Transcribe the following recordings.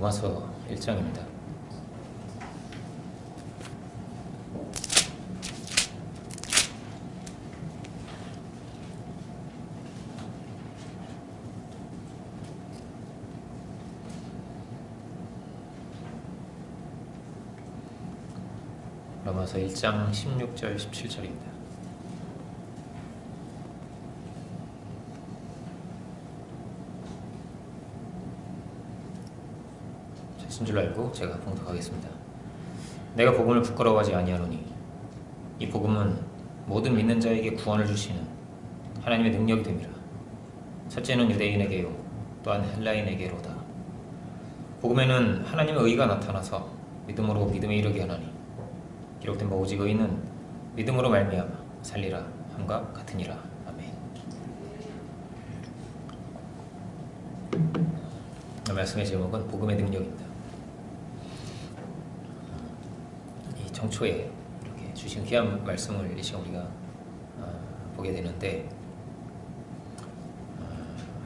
로마서 1장입니다. 로마서 1장 16절 17절입니다. 신 줄 알고 제가 봉독하겠습니다. 내가 복음을 부끄러워하지 아니하노니 이 복음은 모든 믿는 자에게 구원을 주시는 하나님의 능력이 됨이라. 첫째는 유대인에게요 또한 헬라인에게로다. 복음에는 하나님의 의가 나타나서 믿음으로 믿음에 이르게 하나니 기록된 바 오직 의인은 믿음으로 말미암아 살리라 함과 같으니라. 아멘. 말씀의 제목은 복음의 능력입니다. 청초에 이렇게 주신 귀한 말씀을 이 시간 우리가 보게 되는데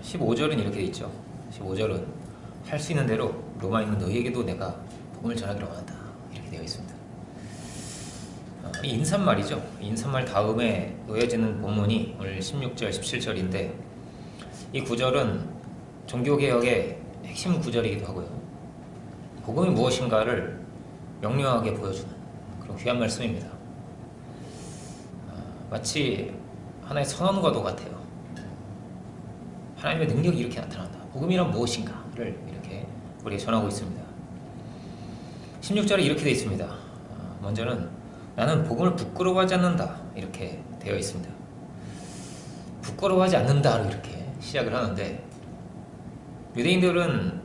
15절은 이렇게 되어 있죠. 15절은 할 수 있는 대로 로마에 있는 너희에게도 내가 복음을 전하기로 원한다 이렇게 되어 있습니다. 이 인사말이죠. 인사말 다음에 놓여지는 본문이 오늘 16절 17절인데 이 구절은 종교개혁의 핵심 구절이기도 하고요, 복음이 무엇인가를 명료하게 보여주는 그런 귀한 말씀입니다. 마치 하나의 선언과도 같아요. 하나님의 능력이 이렇게 나타난다. 복음이란 무엇인가를 이렇게 우리에게 전하고 있습니다. 16절에 이렇게 되어 있습니다. 먼저는 나는 복음을 부끄러워하지 않는다 이렇게 되어 있습니다. 부끄러워하지 않는다로 이렇게 시작을 하는데 유대인들은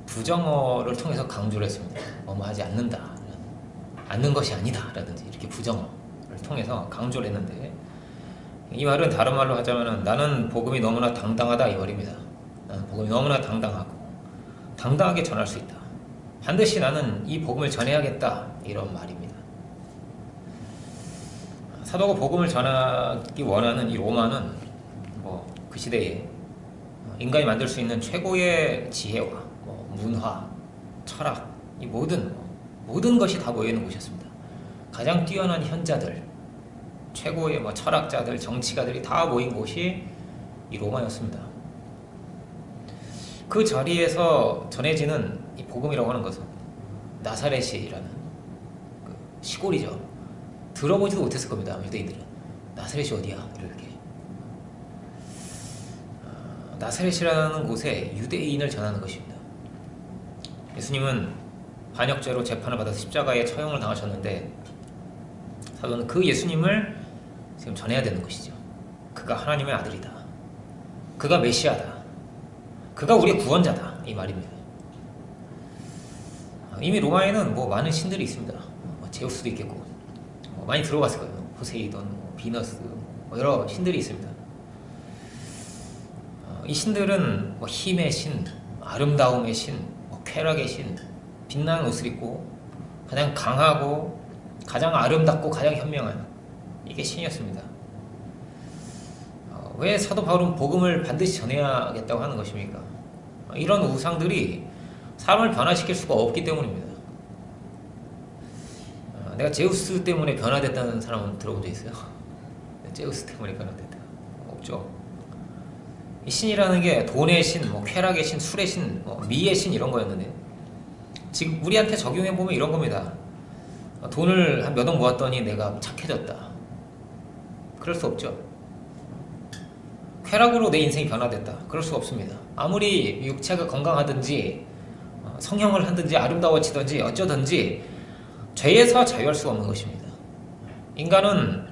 부정어를 통해서 강조를 했습니다. 뭐뭐 하지 않는다, 않는 것이 아니다 라든지 이렇게 부정어를 통해서 강조를 했는데, 이 말은 다른 말로 하자면 나는 복음이 너무나 당당하다 이 말입니다. 나는 복음이 너무나 당당하고 당당하게 전할 수 있다. 반드시 나는 이 복음을 전해야겠다 이런 말입니다. 사도가 복음을 전하기 원하는 이 로마는 그 시대에 인간이 만들 수 있는 최고의 지혜와 문화, 철학, 이 모든 것이 다 모여있는 곳이었습니다. 가장 뛰어난 현자들, 최고의 철학자들, 정치가들이 다 모인 곳이 이 로마였습니다. 그 자리에서 전해지는 이 복음이라고 하는 것은 나사렛이라는 그 시골이죠. 들어보지도 못했을 겁니다. 유대인들은 나사렛이 어디야? 이렇게 나사렛이라는 곳에 유대인을 전하는 것입니다. 예수님은 반역죄로 재판을 받아서 십자가에 처형을 당하셨는데 사도는 그 예수님을 지금 전해야 되는 것이죠. 그가 하나님의 아들이다. 그가 메시아다. 그가 우리의 구원자다 이 말입니다. 이미 로마에는 많은 신들이 있습니다. 제우스도 있겠고 많이 들어봤을 거예요. 포세이돈, 비너스 여러 신들이 있습니다. 이 신들은 힘의 신, 아름다움의 신, 쾌락의 신, 빛나는 옷을 입고 가장 강하고 가장 아름답고 가장 현명한 이게 신이었습니다. 왜 사도 바울은 복음을 반드시 전해야겠다고 하는 것입니까? 이런 우상들이 사람을 변화시킬 수가 없기 때문입니다. 내가 제우스 때문에 변화됐다는 사람은 들어본 적 있어요? 제우스 때문에 변화됐다. 없죠. 이 신이라는 게 돈의 신, 쾌락의 신, 술의 신, 미의 신 이런 거였는데 지금 우리한테 적용해보면 이런 겁니다. 돈을 한 몇 억 모았더니 내가 착해졌다. 그럴 수 없죠. 쾌락으로 내 인생이 변화됐다. 그럴 수 없습니다. 아무리 육체가 건강하든지 성형을 하든지 아름다워지든지 어쩌든지 죄에서 자유할 수가 없는 것입니다. 인간은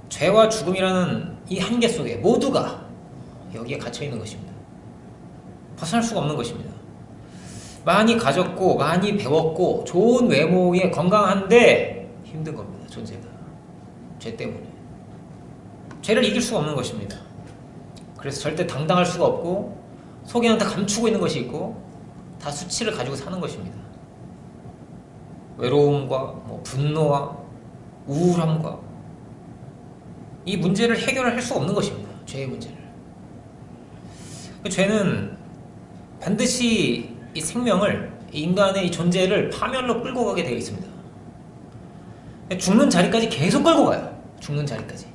죄와 죽음이라는 이 한계 속에 모두가 여기에 갇혀있는 것입니다. 벗어날 수가 없는 것입니다. 많이 가졌고 많이 배웠고 좋은 외모에 건강한데 힘든 겁니다. 존재가 죄 때문에 죄를 이길 수가 없는 것입니다. 그래서 절대 당당할 수가 없고 속에는 다 감추고 있는 것이 있고 다 수치를 가지고 사는 것입니다. 외로움과 분노와 우울함과 이 문제를 해결할 수 없는 것입니다. 죄의 문제를. 죄는 반드시 이 생명을 인간의 이 존재를 파멸로 끌고 가게 되어 있습니다. 죽는 자리까지 계속 끌고 가요. 죽는 자리까지.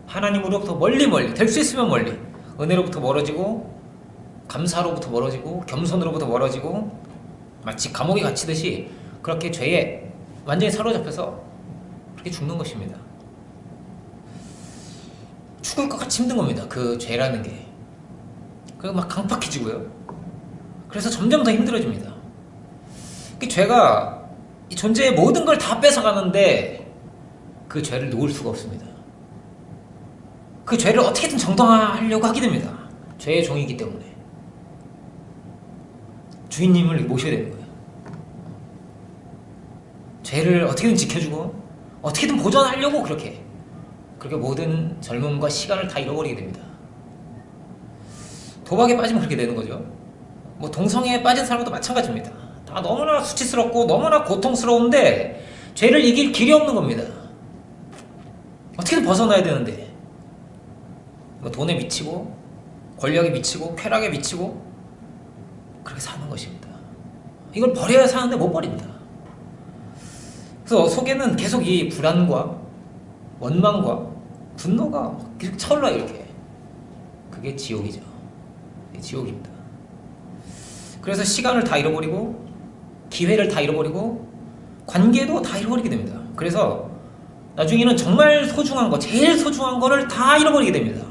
하나님으로부터 멀리 될 수 있으면 멀리, 은혜로부터 멀어지고, 감사로부터 멀어지고, 겸손으로부터 멀어지고, 마치 감옥에 갇히듯이 그렇게 죄에 완전히 사로잡혀서 그렇게 죽는 것입니다. 죽을 것 같이 힘든 겁니다. 그 죄라는 게. 그리고 막 강팍해지고요. 그래서 점점 더 힘들어집니다. 그 죄가 이 존재의 모든 걸 다 뺏어가는데 그 죄를 놓을 수가 없습니다. 그 죄를 어떻게든 정당화하려고 하게 됩니다. 죄의 종이기 때문에. 주인님을 모셔야 되는 거예요. 죄를 어떻게든 지켜주고 어떻게든 보존하려고 그렇게 모든 젊음과 시간을 다 잃어버리게 됩니다. 도박에 빠지면 그렇게 되는 거죠. 뭐 동성애에 빠진 사람도 마찬가지입니다. 다 너무나 수치스럽고 너무나 고통스러운데 죄를 이길 길이 없는 겁니다. 어떻게든 벗어나야 되는데 뭐 돈에 미치고 권력에 미치고 쾌락에 미치고 그렇게 사는 것입니다. 이걸 버려야 사는데 못 버립니다. 그래서 속에는 계속 이 불안과 원망과 분노가 계속 차올라요. 이렇게. 그게 지옥이죠. 지옥입니다. 그래서 시간을 다 잃어버리고 기회를 다 잃어버리고 관계도 다 잃어버리게 됩니다. 그래서 나중에는 정말 소중한 거, 제일 소중한 거를 다 잃어버리게 됩니다.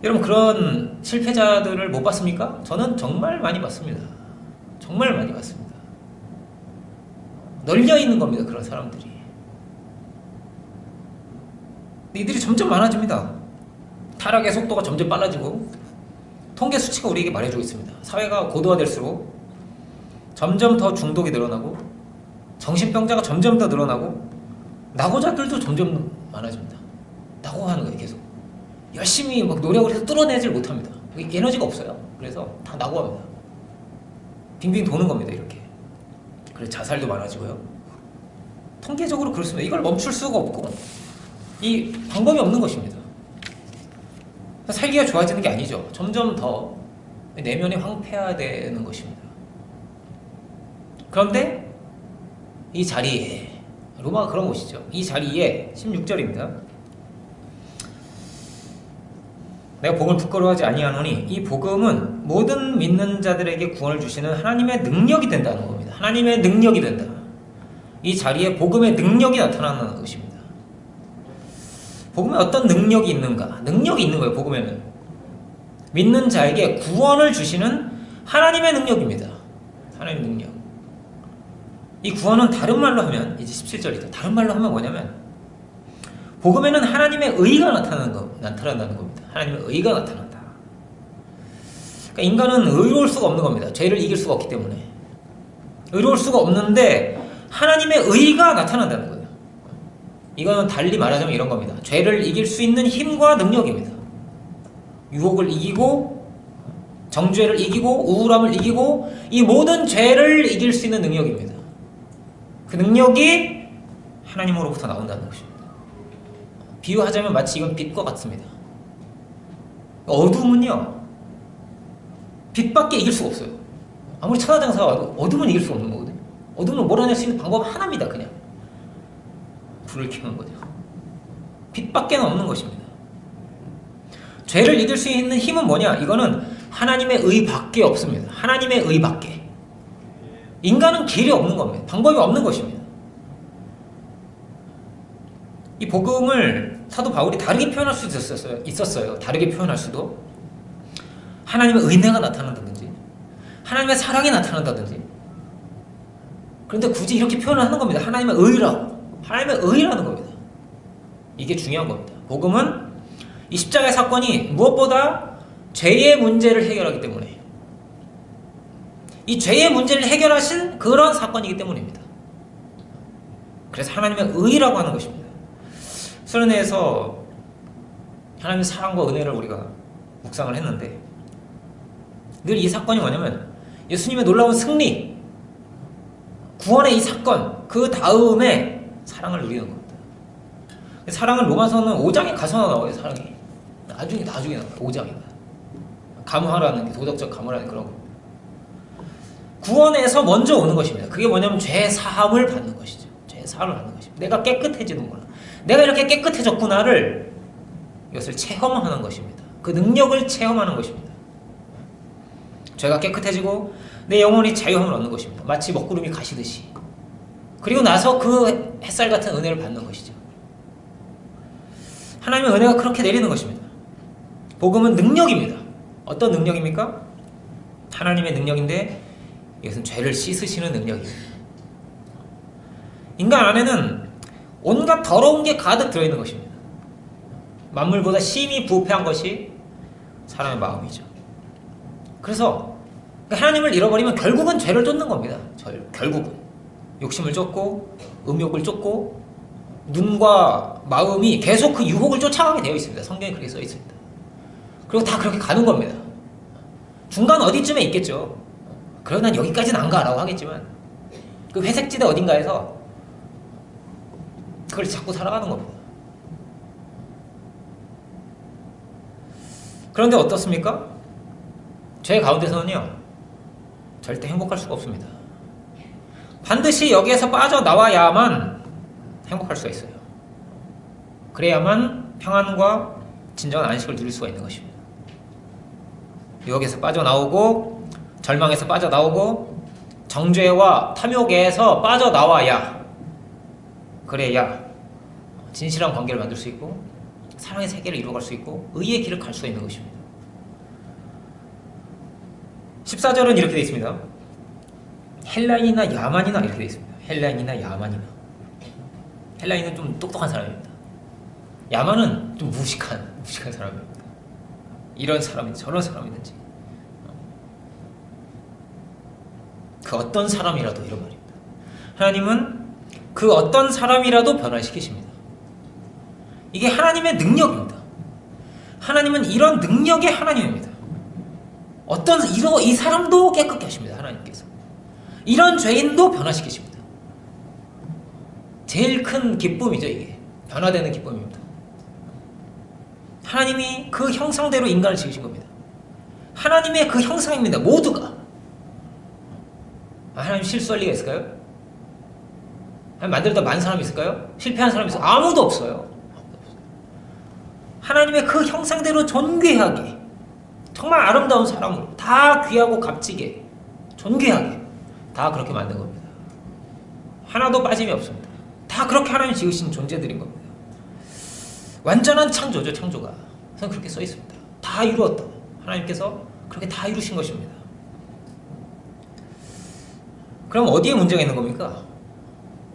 여러분 그런 실패자들을 못 봤습니까? 저는 정말 많이 봤습니다. 정말 많이 봤습니다. 널려 있는 겁니다. 그런 사람들이. 이들이 점점 많아집니다. 타락의 속도가 점점 빨라지고 통계 수치가 우리에게 말해주고 있습니다. 사회가 고도화될수록 점점 더 중독이 늘어나고 정신병자가 점점 더 늘어나고 낙오자들도 점점 많아집니다. 낙오하는 거예요. 계속 열심히 막 노력을 해서 뚫어내질 못합니다. 에너지가 없어요. 그래서 다 낙오합니다. 빙빙 도는 겁니다. 이렇게. 그래서 자살도 많아지고요. 통계적으로 그렇습니다. 이걸 멈출 수가 없고 이 방법이 없는 것입니다. 살기가 좋아지는 게 아니죠. 점점 더 내면이 황폐화되는 것입니다. 그런데 이 자리에 로마가 그런 곳이죠. 이 자리에 16절입니다. 내가 복음을 부끄러워하지 아니하노니 이 복음은 모든 믿는 자들에게 구원을 주시는 하나님의 능력이 된다는 겁니다. 하나님의 능력이 된다. 이 자리에 복음의 능력이 나타나는 것입니다. 복음에 어떤 능력이 있는가? 능력이 있는 거예요. 복음에는 믿는 자에게 구원을 주시는 하나님의 능력입니다. 하나님의 능력. 이 구원은 다른 말로 하면 이제 17절이죠. 다른 말로 하면 뭐냐면 복음에는 하나님의 의가 나타난다는 겁니다. 하나님의 의가 나타난다. 그러니까 인간은 의로울 수가 없는 겁니다. 죄를 이길 수가 없기 때문에 의로울 수가 없는데 하나님의 의가 나타난다는 거예요. 이거는 달리 말하자면 이런 겁니다. 죄를 이길 수 있는 힘과 능력입니다. 유혹을 이기고 정죄를 이기고 우울함을 이기고 이 모든 죄를 이길 수 있는 능력입니다. 그 능력이 하나님으로부터 나온다는 것입니다. 비유하자면 마치 이건 빛과 같습니다. 어둠은요 빛밖에 이길 수가 없어요. 아무리 천하장사가 와도 어둠은 이길 수 없는 거거든요. 어둠을 몰아낼 수 있는 방법은 하나입니다. 그냥 불을 켜는 거죠. 빛밖에는 없는 것입니다. 죄를 이길 수 있는 힘은 뭐냐? 이거는 하나님의 의밖에 없습니다. 하나님의 의밖에. 인간은 길이 없는 겁니다. 방법이 없는 것입니다. 이 복음을 사도 바울이 다르게 표현할 수 있었어요. 다르게 표현할 수도. 하나님의 은혜가 나타난다든지 하나님의 사랑이 나타난다든지. 그런데 굳이 이렇게 표현을 하는 겁니다. 하나님의 의라고. 하나님의 의라는 겁니다. 이게 중요한 겁니다. 복음은 이 십자가의 사건이 무엇보다 죄의 문제를 해결하기 때문에 이 죄의 문제를 해결하신 그런 사건이기 때문입니다. 그래서 하나님의 의라고 하는 것입니다. 수련회에서 하나님의 사랑과 은혜를 우리가 묵상을 했는데 늘 이 사건이 뭐냐면 예수님의 놀라운 승리, 구원의 이 사건, 그 다음에 사랑을 누리는 겁니다. 사랑은 로마서는 5장에 가서 나와요. 사랑이 나중에 나와요. 5장에 가무하라는 게 도덕적 가무라는 그런 겁니다. 구원에서 먼저 오는 것입니다. 그게 뭐냐면 죄 사함을 받는 것이죠. 죄 사함을 받는 것입니다. 내가 깨끗해지는구나. 내가 이렇게 깨끗해졌구나를 이것을 체험하는 것입니다. 그 능력을 체험하는 것입니다. 죄가 깨끗해지고 내 영혼이 자유함을 얻는 것입니다. 마치 먹구름이 가시듯이. 그리고 나서 그 햇살 같은 은혜를 받는 것이죠. 하나님의 은혜가 그렇게 내리는 것입니다. 복음은 능력입니다. 어떤 능력입니까? 하나님의 능력인데 이것은 죄를 씻으시는 능력입니다. 인간 안에는 온갖 더러운 게 가득 들어있는 것입니다. 만물보다 심히 부패한 것이 사람의 마음이죠. 그래서 하나님을 잃어버리면 결국은 죄를 쫓는 겁니다. 결국은 욕심을 쫓고 음욕을 쫓고 눈과 마음이 계속 그 유혹을 쫓아가게 되어 있습니다. 성경에 그렇게 써 있습니다. 그리고 다 그렇게 가는 겁니다. 중간 어디쯤에 있겠죠. 그래도 난 여기까지는 안 가라고 하겠지만 그 회색지대 어딘가에서 그걸 자꾸 살아가는 겁니다. 그런데 어떻습니까? 죄 가운데서는요 절대 행복할 수가 없습니다. 반드시 여기에서 빠져나와야만 행복할 수가 있어요. 그래야만 평안과 진정한 안식을 누릴 수가 있는 것입니다. 유혹에서 빠져나오고 절망에서 빠져나오고 정죄와 탐욕에서 빠져나와야 그래야 진실한 관계를 만들 수 있고 사랑의 세계를 이루어갈 수 있고 의의 길을 갈 수가 있는 것입니다. 14절은 이렇게 되어 있습니다. 헬라인이나 야만이나 이렇게 되어 있습니다. 헬라인이나 야만이나. 헬라인은 좀 똑똑한 사람입니다. 야만은 좀 무식한 사람입니다. 이런 사람이든지 저런 사람이든지 그 어떤 사람이라도 이런 말입니다. 하나님은 그 어떤 사람이라도 변화시키십니다. 이게 하나님의 능력입니다. 하나님은 이런 능력의 하나님입니다. 이 사람도 깨끗게 하십니다. 하나님께서 이런 죄인도 변화시키십니다. 제일 큰 기쁨이죠. 이게 변화되는 기쁨입니다. 하나님이 그 형상대로 인간을 지으신 겁니다. 하나님의 그 형상입니다. 모두가. 하나님 실수할 리가 있을까요? 하나님 만들다 만 사람이 있을까요? 실패한 사람이 있을까요? 아무도 없어요. 하나님의 그 형상대로 존귀하게 정말 아름다운 사람으로 다 귀하고 값지게 존귀하게 다 그렇게 만든 겁니다. 하나도 빠짐이 없습니다. 다 그렇게 하나님 지으신 존재들인 겁니다. 완전한 창조죠. 창조가. 그래서 그렇게 써 있습니다. 다 이루었다. 하나님께서 그렇게 다 이루신 것입니다. 그럼 어디에 문제가 있는 겁니까?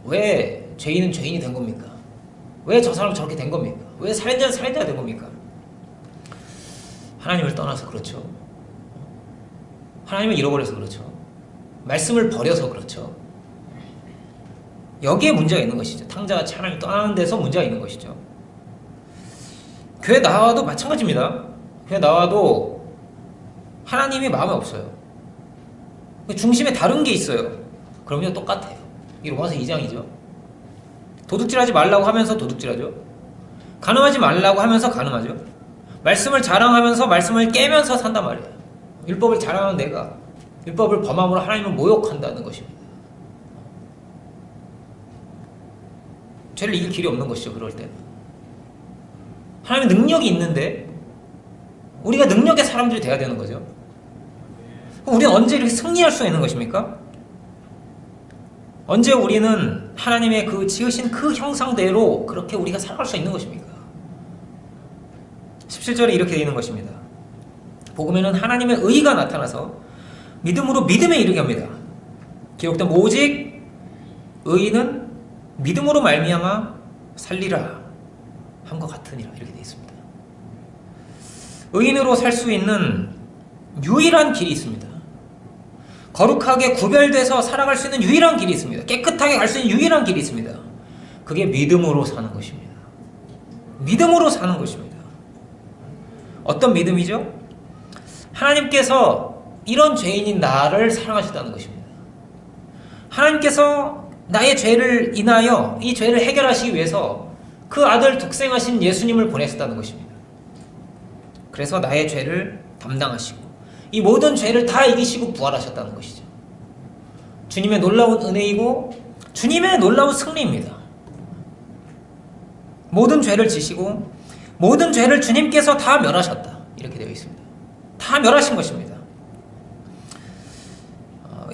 왜 죄인은 죄인이 된 겁니까? 왜 저 사람은 저렇게 된 겁니까? 왜 살인자는 살인자가 된 겁니까? 하나님을 떠나서 그렇죠. 하나님을 잃어버려서 그렇죠. 말씀을 버려서 그렇죠. 여기에 문제가 있는 것이죠. 탕자같이 하나님을 떠나는 데서 문제가 있는 것이죠. 교회 나와도 마찬가지입니다. 교회 나와도 하나님이 마음에 없어요. 중심에 다른 게 있어요. 그러면 똑같아요. 이 로마서 2장이죠. 도둑질하지 말라고 하면서 도둑질하죠. 간음하지 말라고 하면서 간음하죠. 말씀을 자랑하면서 말씀을 깨면서 산단 말이에요. 율법을 자랑하는 내가 율법을 범함으로 하나님을 모욕한다는 것입니다. 죄를 이길 길이 없는 것이죠. 그럴 때는 하나님의 능력이 있는데 우리가 능력의 사람들이 돼야 되는 거죠. 그럼 우리는 언제 이렇게 승리할 수 있는 것입니까? 언제 우리는 하나님의 그 지으신 그 형상대로 그렇게 우리가 살아갈 수 있는 것입니까? 17절에 이렇게 되어 있는 것입니다. 복음에는 하나님의 의가 나타나서 믿음으로 믿음에 이르게 합니다. 기록된 오직 의인은 믿음으로 말미암아 살리라 함과 같으니라 이렇게 되어 있습니다. 의인으로 살 수 있는 유일한 길이 있습니다. 거룩하게 구별돼서 살아갈 수 있는 유일한 길이 있습니다. 깨끗하게 갈 수 있는 유일한 길이 있습니다. 그게 믿음으로 사는 것입니다. 믿음으로 사는 것입니다. 어떤 믿음이죠? 하나님께서 이런 죄인인 나를 사랑하셨다는 것입니다. 하나님께서 나의 죄를 인하여 이 죄를 해결하시기 위해서 그 아들 독생하신 예수님을 보내셨다는 것입니다. 그래서 나의 죄를 담당하시고 이 모든 죄를 다 이기시고 부활하셨다는 것이죠. 주님의 놀라운 은혜이고 주님의 놀라운 승리입니다. 모든 죄를 지시고 모든 죄를 주님께서 다 멸하셨다. 이렇게 되어 있습니다. 다 멸하신 것입니다.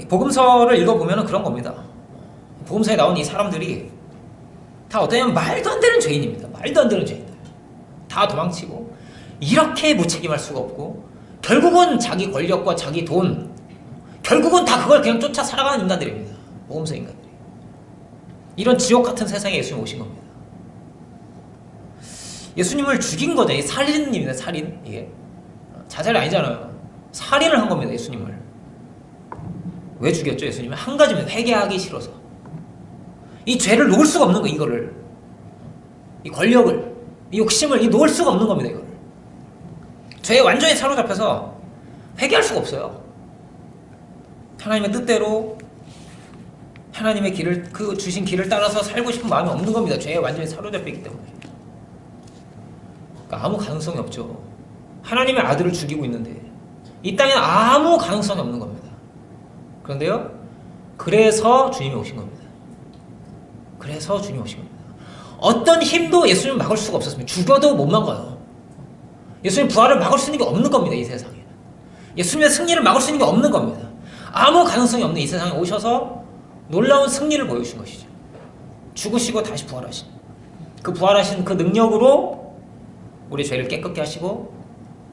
복음서를 읽어보면 그런 겁니다. 복음서에 나온 이 사람들이 다 어떠냐면 말도 안 되는 죄인입니다. 말도 안 되는 죄인들. 다 도망치고 이렇게 무책임할 수가 없고 결국은 자기 권력과 자기 돈 결국은 다 그걸 그냥 쫓아 살아가는 인간들입니다. 복음서 인간들이. 이런 지옥 같은 세상에 예수님 오신 겁니다. 예수님을 죽인 거죠. 이 살인입니다. 살인. 이게 자살이 아니잖아요. 살인을 한 겁니다. 예수님을. 왜 죽였죠? 예수님은 한 가지입니다. 회개하기 싫어서. 이 죄를 놓을 수가 없는 거예요. 이거를. 이 권력을, 이 욕심을 놓을 수가 없는 겁니다. 이거를. 죄에 완전히 사로잡혀서 회개할 수가 없어요. 하나님의 뜻대로 하나님의 길을, 그 주신 길을 따라서 살고 싶은 마음이 없는 겁니다. 죄에 완전히 사로잡혀있기 때문에. 그러니까 아무 가능성이 없죠. 하나님의 아들을 죽이고 있는데 이 땅에는 아무 가능성이 없는 겁니다. 그런데요, 그래서 주님이 오신 겁니다. 그래서 주님이 오신 겁니다. 어떤 힘도 예수님 막을 수가 없었습니다. 죽여도 못 막아요. 예수님 부활을 막을 수 있는 게 없는 겁니다. 이 세상에. 예수님의 승리를 막을 수 있는 게 없는 겁니다. 아무 가능성이 없는 이 세상에 오셔서 놀라운 승리를 보여주신 것이죠. 죽으시고 다시 부활하신, 그 부활하신 그 능력으로 우리의 죄를 깨끗게 하시고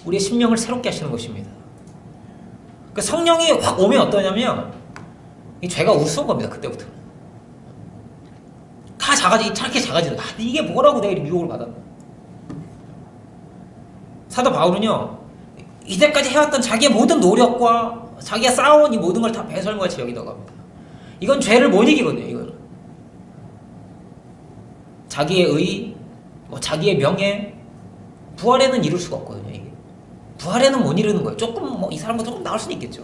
우리의 심령을 새롭게 하시는 것입니다. 그 성령이 확 오면 어떠냐면 이 죄가 우스운 겁니다. 그때부터 다 이렇게 작아지는. 이게 뭐라고 내가 유혹을 받았나. 사도 바울은요, 이제까지 해왔던 자기의 모든 노력과 자기가 쌓아온 이 모든 걸 다 배설물같이 여기다가 합니다. 이건 죄를 못 이기거든요. 이거는 자기의 의, 자기의 명예, 부활에는 이룰 수가 없거든요. 이게 부활에는 못 이루는 거예요. 조금 이 사람보다 조금 나을 수는 있겠죠.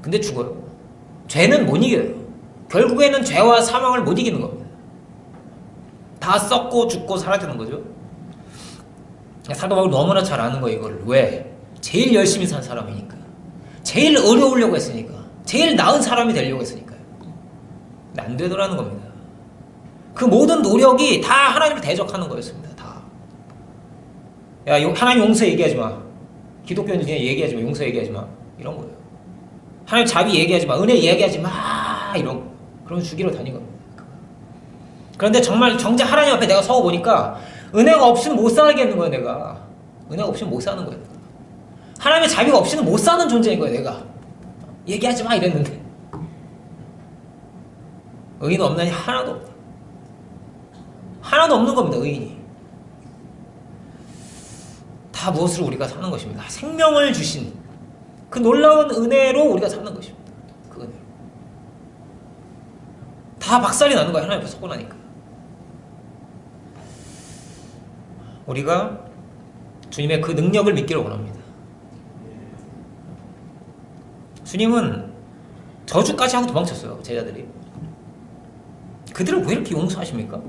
근데 죽어요. 죄는 못 이겨요. 결국에는 죄와 사망을 못 이기는 겁니다. 다 썩고 죽고 사라지는 거죠. 사도 바울 너무나 잘 아는 거예요. 이걸. 왜? 제일 열심히 산 사람이니까, 제일 어려우려고 했으니까, 제일 나은 사람이 되려고 했으니까요. 근데 안 되더라는 겁니다. 그 모든 노력이 다 하나님을 대적하는 거였습니다. 다. 야, 하나님 용서 얘기하지 마. 기독교인들 그냥 얘기하지 마. 용서 얘기하지 마. 이런 거예요. 하나님 자비 얘기하지 마. 은혜 얘기하지 마. 이런 거. 그러면 죽이러 다닌 겁니다. 그런데 정말 정작 하나님 앞에 내가 서고 보니까 은혜가 없이는 못 살겠는 거예요. 내가 은혜가 없이는 못 사는 거예요. 하나님의 자비가 없이는 못 사는 존재인 거예요. 내가 얘기하지 마 이랬는데 의인 없나니 하나도 없다. 하나도 없는 겁니다. 의인이. 다 무엇으로 우리가 사는 것입니다. 생명을 주신 그 놀라운 은혜로 우리가 사는 것입니다. 그 은혜로. 다 박살이 나는 거예요. 하나님 앞에 서고 나니까. 우리가 주님의 그 능력을 믿기를 원합니다. 주님은 저주까지 하고 도망쳤어요. 제자들이. 그들을 왜 이렇게 용서하십니까?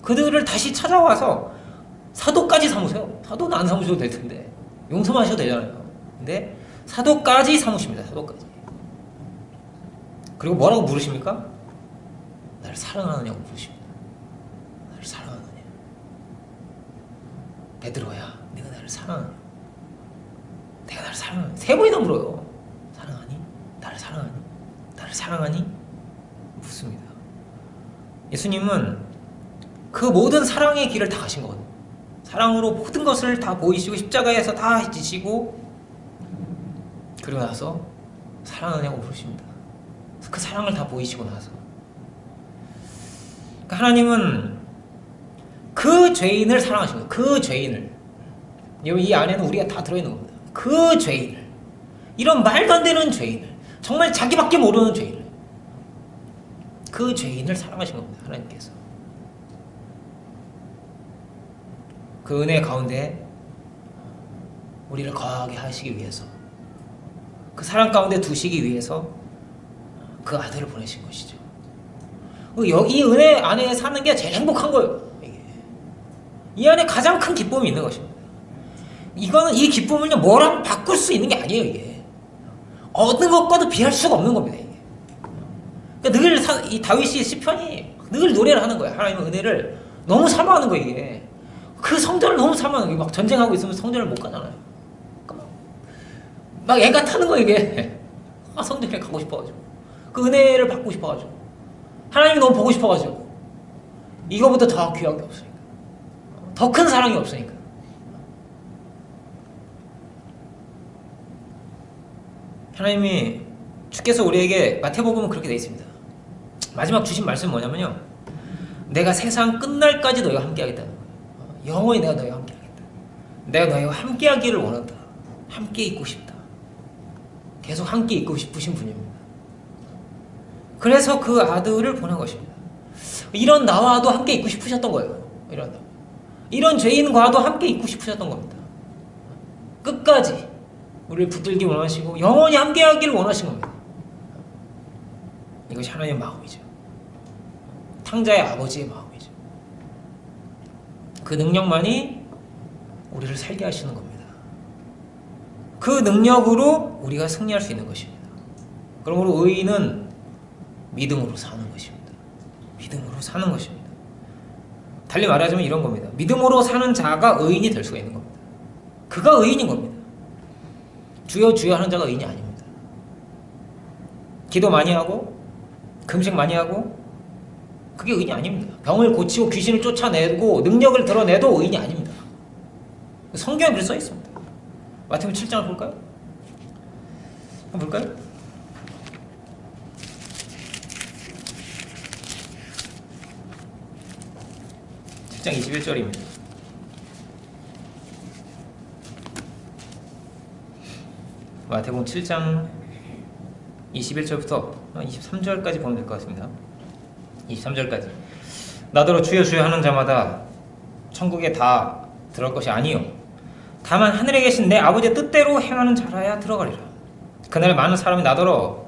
그들을 다시 찾아와서 사도까지 삼으세요. 사도는 안 삼으셔도 될 텐데 용서만 하셔도 되잖아요. 근데 사도까지 삼으십니다. 사도까지. 그리고 뭐라고 물으십니까? 나를 사랑하느냐고 물으십니다. 나를 사랑하느냐. 베드로야, 내가 나를 사랑하느냐. 내가 나를 사랑하느냐. 3번이나 물어요. 사랑하니? 나를 사랑하니? 나를 사랑하니? 묻습니다. 예수님은 그 모든 사랑의 길을 다 가신 거거든요. 사랑으로 모든 것을 다 보이시고 십자가에서 다 지시고 그리고 나서 사랑하냐고 물으십니다. 그 사랑을 다 보이시고 나서 그러니까 하나님은 그 죄인을 사랑하신 거예요. 그 죄인을. 이 안에는 우리가 다 들어있는 겁니다. 그 죄인을, 이런 말도 안 되는 죄인을, 정말 자기밖에 모르는 죄인을, 그 죄인을 사랑하신 겁니다. 하나님께서. 그 은혜 가운데 우리를 거하게 하시기 위해서, 그 사랑 가운데 두시기 위해서 그 아들을 보내신 것이죠. 이 은혜 안에 사는 게 제일 행복한 거예요. 이 안에 가장 큰 기쁨이 있는 것입니다. 이 기쁨을요 뭐랑 바꿀 수 있는 게 아니에요. 이게 얻는 것과도 비할 수가 없는 겁니다. 이게. 그러니까 늘 이 다윗이 시편이 늘 노래를 하는 거예요. 하나님의 은혜를 너무 사모하는 거예요. 이게. 그 성전을 너무 사모하는 거예요. 막 전쟁하고 있으면 성전을 못 가잖아요. 막 애가 타는 거예요. 이게. 성전에 가고 싶어가지고 그 은혜를 받고 싶어가지고 하나님이 너무 보고 싶어가지고 이거보다 더 귀한 게 없으니까, 더 큰 사랑이 없으니까. 하나님이 주께서 우리에게 마태복음은 그렇게 되어 있습니다. 마지막 주신 말씀은 뭐냐면요, 내가 세상 끝날까지 너희와 함께하겠다는 거예요. 영원히 내가 너희와 함께하겠다. 내가 너희와 함께하기를 원한다. 함께 있고 싶다. 계속 함께 있고 싶으신 분입니다. 그래서 그 아들을 보낸 것입니다. 이런 나와도 함께 있고 싶으셨던 거예요. 이런 죄인과도 함께 있고 싶으셨던 겁니다. 끝까지 우리를 붙들기 원하시고 영원히 함께하기를 원하신 겁니다. 이것이 하나님의 마음이죠. 탕자의 아버지의 마음이죠. 그 능력만이 우리를 살게 하시는 겁니다. 그 능력으로 우리가 승리할 수 있는 것입니다. 그러므로 의인은 믿음으로 사는 것입니다. 믿음으로 사는 것입니다. 달리 말하자면 이런 겁니다. 믿음으로 사는 자가 의인이 될 수가 있는 겁니다. 그가 의인인 겁니다. 주여 주여 하는 자가 의인이 아닙니다. 기도 많이 하고 금식 많이 하고 그게 의인이 아닙니다. 병을 고치고 귀신을 쫓아내고 능력을 드러내도 의인이 아닙니다. 성경에 그렇게 써 있습니다. 마태복음 7장을 볼까요? 한번 볼까요? 장 21절입니다. 마태복음 7장 21절부터 23절까지 보면 될 것 같습니다. 23절까지. 나더러 주여 주여 하는 자마다 천국에 다 들어갈 것이 아니요 다만 하늘에 계신 내 아버지의 뜻대로 행하는 자라야 들어가리라. 그날 많은 사람이 나더러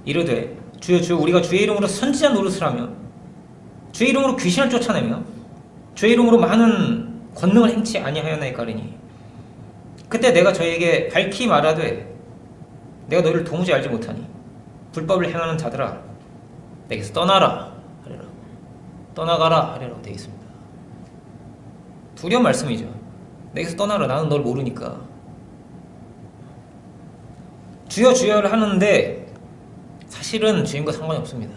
이르되 주여 주여 우리가 주의 이름으로 선지자 노릇을 하며 주의 이름으로 귀신을 쫓아내며 주의 이름으로 많은 권능을 행치 아니하였나이까리니 그때 내가 저에게 밝히 말하되 내가 너희를 도무지 알지 못하니 불법을 행하는 자들아 내게서 떠나라 하리라. 떠나가라 하리라고 되어 있습니다. 두려운 말씀이죠. 내게서 떠나라. 나는 널 모르니까. 주여 주여를 하는데 사실은 주님과 상관이 없습니다.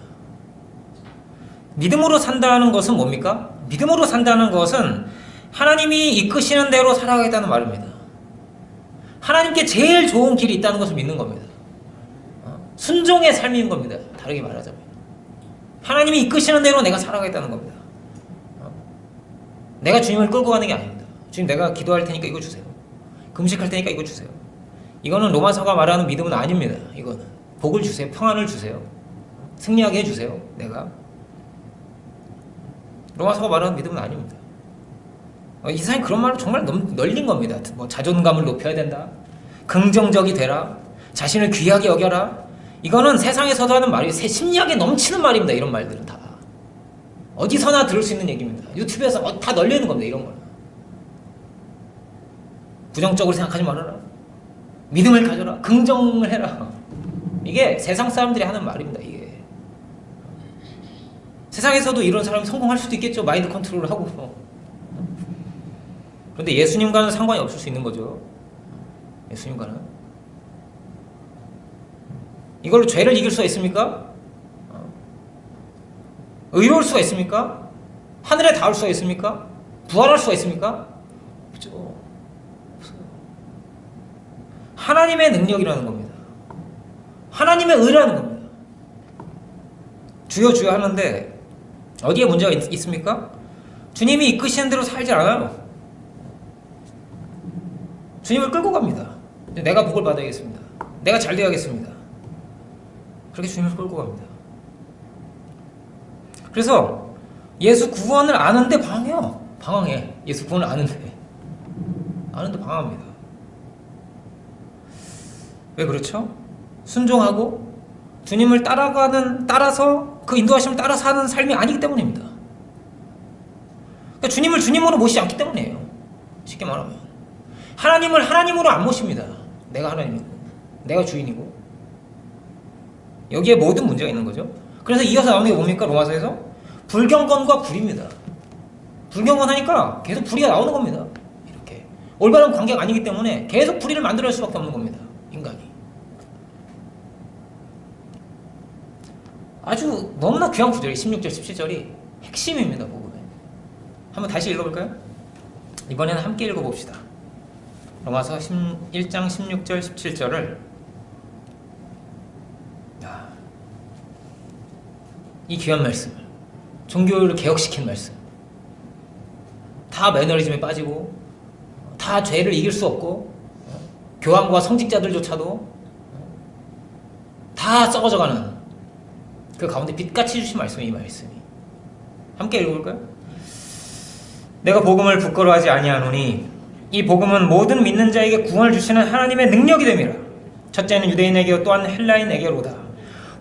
믿음으로 산다는 것은 뭡니까? 믿음으로 산다는 것은 하나님이 이끄시는 대로 살아가겠다는 말입니다. 하나님께 제일 좋은 길이 있다는 것을 믿는 겁니다. 순종의 삶인 겁니다. 다르게 말하자면 하나님이 이끄시는 대로 내가 살아가겠다는 겁니다. 내가 주님을 끌고 가는 게 아닙니다. 주님 내가 기도할 테니까 이거 주세요. 금식할 테니까 이거 주세요. 이거는 로마서가 말하는 믿음은 아닙니다. 이거는 복을 주세요. 평안을 주세요. 승리하게 해주세요. 내가 로마서가 말하는 믿음은 아닙니다. 이 세상에 그런 말은 정말 널린 겁니다. 뭐 자존감을 높여야 된다. 긍정적이 되라. 자신을 귀하게 여겨라. 이거는 세상에서도 하는 말이 심리학에 넘치는 말입니다. 이런 말들은 다 어디서나 들을 수 있는 얘기입니다. 유튜브에서 다 널리는 겁니다. 이런 거는 부정적으로 생각하지 말아라. 믿음을 가져라. 긍정을 해라. 이게 세상 사람들이 하는 말입니다. 이게 세상에서도 이런 사람이 성공할 수도 있겠죠. 마인드 컨트롤을 하고. 그런데 예수님과는 상관이 없을 수 있는 거죠. 예수님과는. 이걸로 죄를 이길 수가 있습니까? 의로울 수가 있습니까? 하늘에 닿을 수가 있습니까? 부활할 수가 있습니까? 없죠. 없어요. 하나님의 능력이라는 겁니다. 하나님의 의라는 겁니다. 주여 주여 하는데 어디에 문제가 있습니까? 주님이 이끄시는 대로 살지 않아요. 주님을 끌고 갑니다. 내가 복을 받아야겠습니다. 내가 잘 되어야겠습니다. 그렇게 주님을 끌고 갑니다. 그래서 예수 구원을 아는데 방황해요. 방황해. 예수 구원을 아는데 방황합니다. 왜 그렇죠? 순종하고 주님을 따라서 그 인도하심을 따라서 하는 삶이 아니기 때문입니다. 그러니까 주님을 주님으로 모시지 않기 때문이에요. 쉽게 말하면 하나님을 하나님으로 안 모십니다. 내가 하나님이고 내가 주인이고 여기에 모든 문제가 있는 거죠. 그래서 이어서 나오는 게 뭡니까? 로마서에서 불경건과 불입니다. 불경건 하니까 계속 불의가 나오는 겁니다. 이렇게 올바른 관계가 아니기 때문에 계속 불의를 만들어낼 수밖에 없는 겁니다. 인간이. 아주 너무나 귀한 구절이 16절 17절이 핵심입니다. 복음에. 한번 다시 읽어볼까요? 이번에는 함께 읽어봅시다. 로마서 1장 16절 17절을 이 귀한 말씀을, 종교를 개혁시킨 말씀, 다 매너리즘에 빠지고 다 죄를 이길 수 없고 교황과 성직자들조차도 다 썩어져가는 그 가운데 빛같이 주신 말씀이 이 말씀이. 함께 읽어볼까요? 내가 복음을 부끄러워하지 아니하노니 이 복음은 모든 믿는 자에게 구원을 주시는 하나님의 능력이 됨이라. 첫째는 유대인에게 또한 헬라인에게로다.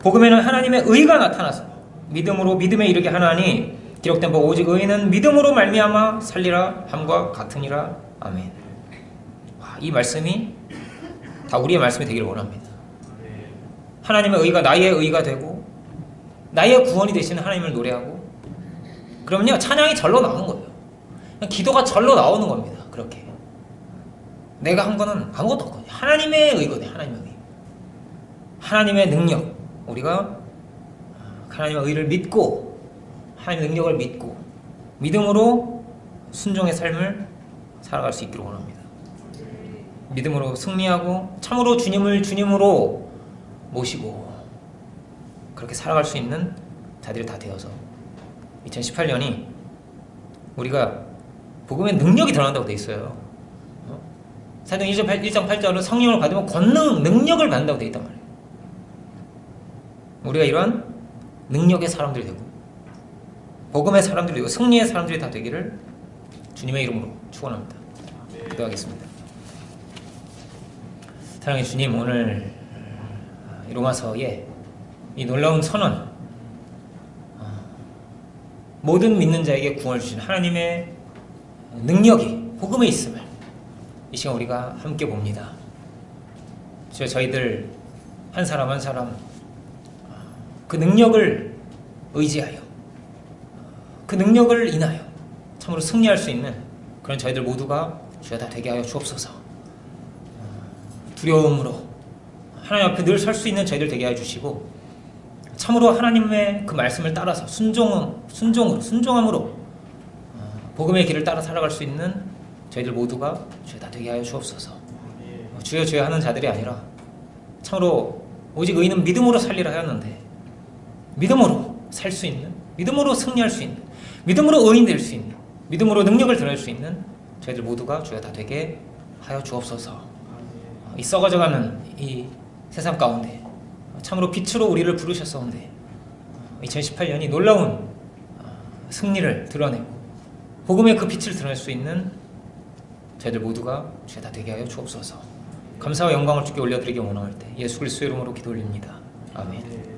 복음에는 하나님의 의가 나타나서 믿음으로 믿음에 이르게 하나니 기록된 바 오직 의인은 믿음으로 말미암아 살리라 함과 같으니라. 아멘. 이 말씀이 다 우리의 말씀이 되기를 원합니다. 하나님의 의가 나의 의가 되고 나의 구원이 되시는 하나님을 노래하고 그러면요 찬양이 절로 나오는 거예요. 기도가 절로 나오는 겁니다. 그렇게 내가 한 거는 아무것도 없거든요. 하나님의 의거든요. 하나님의 의, 하나님의 능력. 우리가 하나님의 의를 믿고 하나님의 능력을 믿고 믿음으로 순종의 삶을 살아갈 수 있기를 원합니다. 믿음으로 승리하고 참으로 주님을 주님으로 모시고 그렇게 살아갈 수 있는 자들이 다 되어서 2018년이 우리가 복음의 능력이 드러난다고 되어 있어요. 사도행 1장 8절은 성령을 받으면 권능, 능력을 받는다고 되어 있단 말이에요. 우리가 이러한 능력의 사람들이 되고 복음의 사람들이 되고 승리의 사람들이 다 되기를 주님의 이름으로 축원합니다. 기도하겠습니다. 사랑의 주님, 오늘 로마서의 이 놀라운 선언, 모든 믿는 자에게 구원을 주신 하나님의 능력이 복음에 있음을 이 시간 우리가 함께 봅니다. 저희들 한 사람 한 사람 그 능력을 의지하여 그 능력을 인하여 참으로 승리할 수 있는 그런 저희들 모두가 주여 다 되게 하여 주옵소서. 두려움으로 하나님 앞에 늘 설 수 있는 저희들 되게 하여 주시고 참으로 하나님의 그 말씀을 따라서 순종함으로 복음의 길을 따라 살아갈 수 있는 저희들 모두가 주여 다 되게 하여 주옵소서. 주여 주여 하는 자들이 아니라 참으로 오직 의인은 믿음으로 살리라 하였는데 믿음으로 살 수 있는, 믿음으로 승리할 수 있는, 믿음으로 의인 될 수 있는, 믿음으로 능력을 드러낼 수 있는 저희들 모두가 주여 다 되게 하여 주옵소서. 이 썩어져가는 이 세상 가운데 참으로 빛으로 우리를 부르셨사온데 2018년이 놀라운 승리를 드러내고 복음의 그 빛을 드러낼 수 있는 저희들 모두가 주여 다 되게 하여 주옵소서. 감사와 영광을 주께 올려드리기 원할 때 예수 그리스도의 이름으로 기도 올립니다. 아멘.